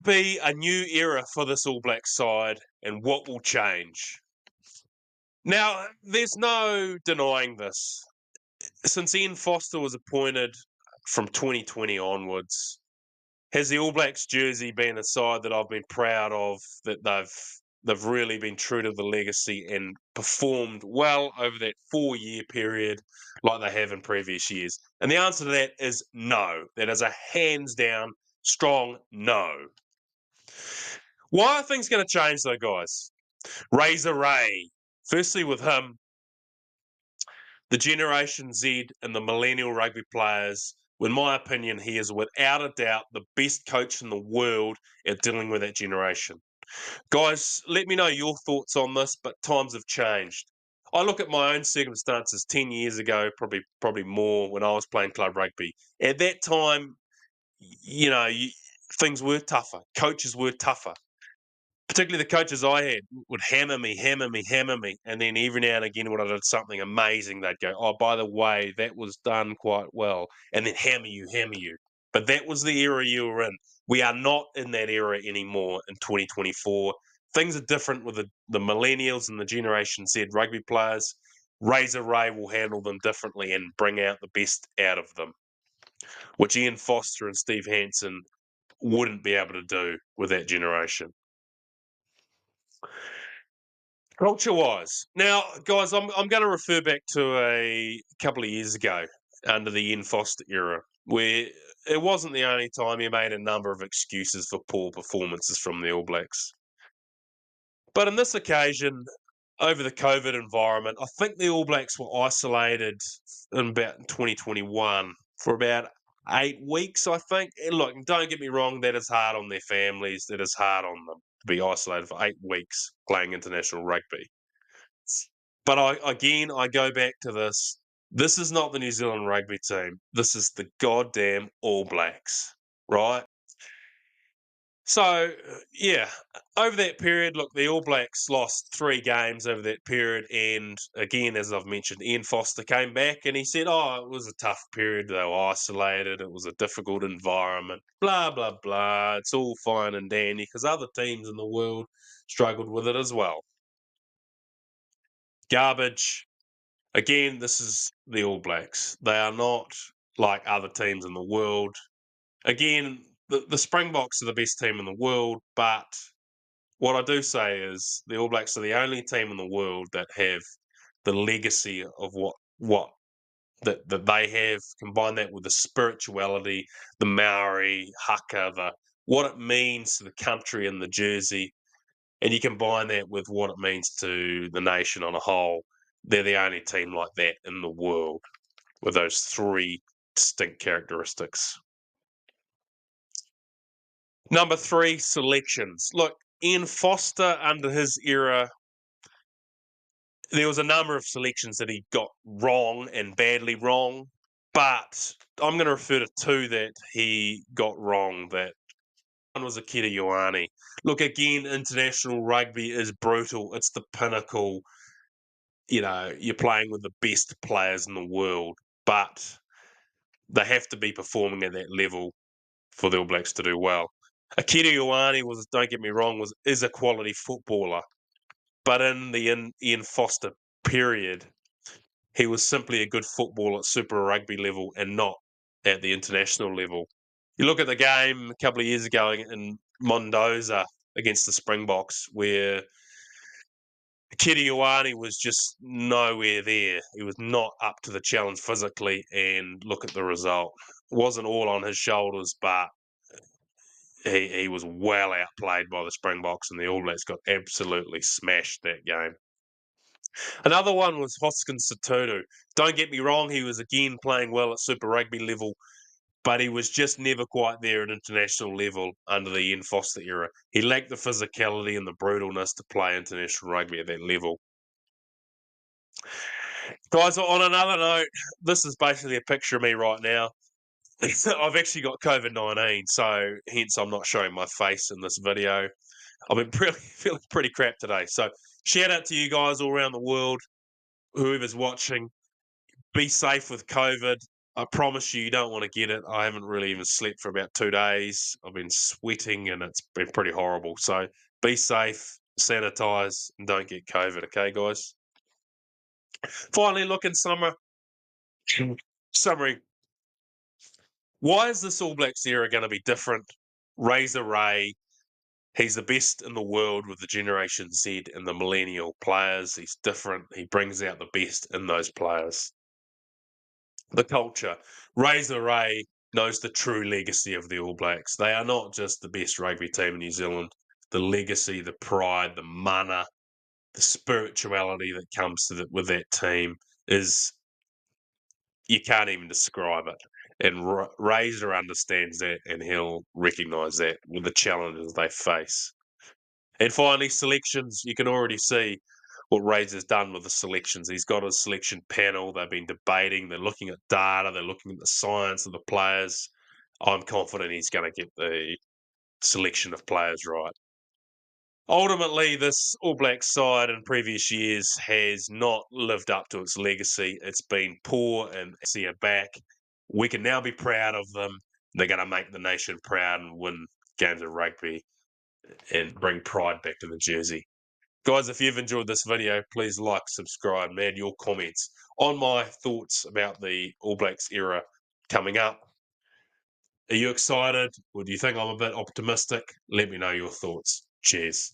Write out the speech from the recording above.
be a new era for this All Black side, and what will change? Now, there's no denying this. Since Ian Foster was appointed from 2020 onwards, has the All Blacks jersey been a side that I've been proud of, that they've really been true to the legacy and performed well over that 4-year period like they have in previous years? And the answer to that is no. That is a hands down, strong no. Why are things going to change though, guys? Razor Ray. Firstly, with him, the Generation Z and the millennial rugby players, in my opinion, he is without a doubt the best coach in the world at dealing with that generation. Guys, let me know your thoughts on this, but times have changed. I look at my own circumstances 10 years ago, probably more, when I was playing club rugby. At that time, things were tougher. Coaches were tougher. Particularly the coaches I had would hammer me. And then every now and again when I did something amazing, they'd go, oh, by the way, that was done quite well. And then hammer you. But that was the era you were in. We are not in that era anymore in 2024. Things are different with the millennials and the Generation Z rugby players. Razor Ray will handle them differently and bring out the best out of them, which Ian Foster and Steve Hansen wouldn't be able to do with that generation. Culture-wise, now, guys, I'm going to refer back to a couple of years ago under the Ian Foster era, where it wasn't the only time he made a number of excuses for poor performances from the All Blacks. But on this occasion, over the COVID environment, I think the All Blacks were isolated in about 2021 for about 8 weeks, I think. And look, don't get me wrong, that is hard on their families, that is hard on them to be isolated for 8 weeks playing international rugby. But I go back to this. This is not the New Zealand rugby team. This is the goddamn All Blacks, right? So, yeah, over that period, look, the All Blacks lost 3 games over that period. And again, as I've mentioned, Ian Foster came back and he said, oh, it was a tough period. They were isolated. It was a difficult environment, blah, blah, blah. It's all fine and dandy because other teams in the world struggled with it as well. Garbage. Again, this is the All Blacks. They are not like other teams in the world. Again, the Springboks are the best team in the world, but what I do say is the All Blacks are the only team in the world that have the legacy of what that they have. Combine that with the spirituality, the Maori, haka, what it means to the country and the jersey, and you combine that with what it means to the nation on a whole. They're the only team like that in the world with those 3 distinct characteristics. Number 3, selections. Look, Ian Foster, under his era, there was a number of selections that he got wrong and badly wrong, but I'm going to refer to 2 that he got wrong. That one was Akita Ioane. Look, again, international rugby is brutal. It's the pinnacle. You're playing with the best players in the world, but they have to be performing at that level for the All Blacks to do well. Akita Ioane don't get me wrong, is a quality footballer, but in the Ian Foster period, he was simply a good footballer at Super Rugby level and not at the international level. You look at the game a couple of years ago in Mendoza against the Springboks, where Akita Ioane was just nowhere there. He was not up to the challenge physically, and look at the result. It wasn't all on his shoulders, but he was well outplayed by the Springboks, and the All Blacks got absolutely smashed that game. Another one was Hoskins Sotutu. Don't get me wrong, he was again playing well at Super Rugby level, but he was just never quite there at international level under the Ian Foster era. He lacked the physicality and the brutalness to play international rugby at that level. Guys, on another note, this is basically a picture of me right now. I've actually got COVID-19, so hence I'm not showing my face in this video. I've been feeling pretty crap today. So shout out to you guys all around the world, whoever's watching. Be safe with COVID. I promise you, you don't want to get it. I haven't really even slept for about 2 days. I've been sweating and it's been pretty horrible. So be safe, sanitize, and don't get COVID, okay, guys? Finally, look in summary. Why is this All Blacks era going to be different? Razor Ray, he's the best in the world with the Generation Z and the millennial players. He's different. He brings out the best in those players. The culture. Razor Ray knows the true legacy of the All Blacks. They are not just the best rugby team in New Zealand. The legacy, the pride, the mana, the spirituality that comes with that team is, you can't even describe it. And Razor understands that, and he'll recognise that with the challenges they face. And finally, selections. You can already see what Razor's done with the selections. He's got a selection panel. They've been debating. They're looking at data. They're looking at the science of the players. I'm confident he's going to get the selection of players right. Ultimately, this All Black side in previous years has not lived up to its legacy. It's been poor, and see it back. We can now be proud of them. They're going to make the nation proud and win games of rugby and bring pride back to the jersey. Guys, if you've enjoyed this video, please like, subscribe, and add your comments on my thoughts about the All Blacks era coming up. Are you excited, or do you think I'm a bit optimistic? Let me know your thoughts. Cheers.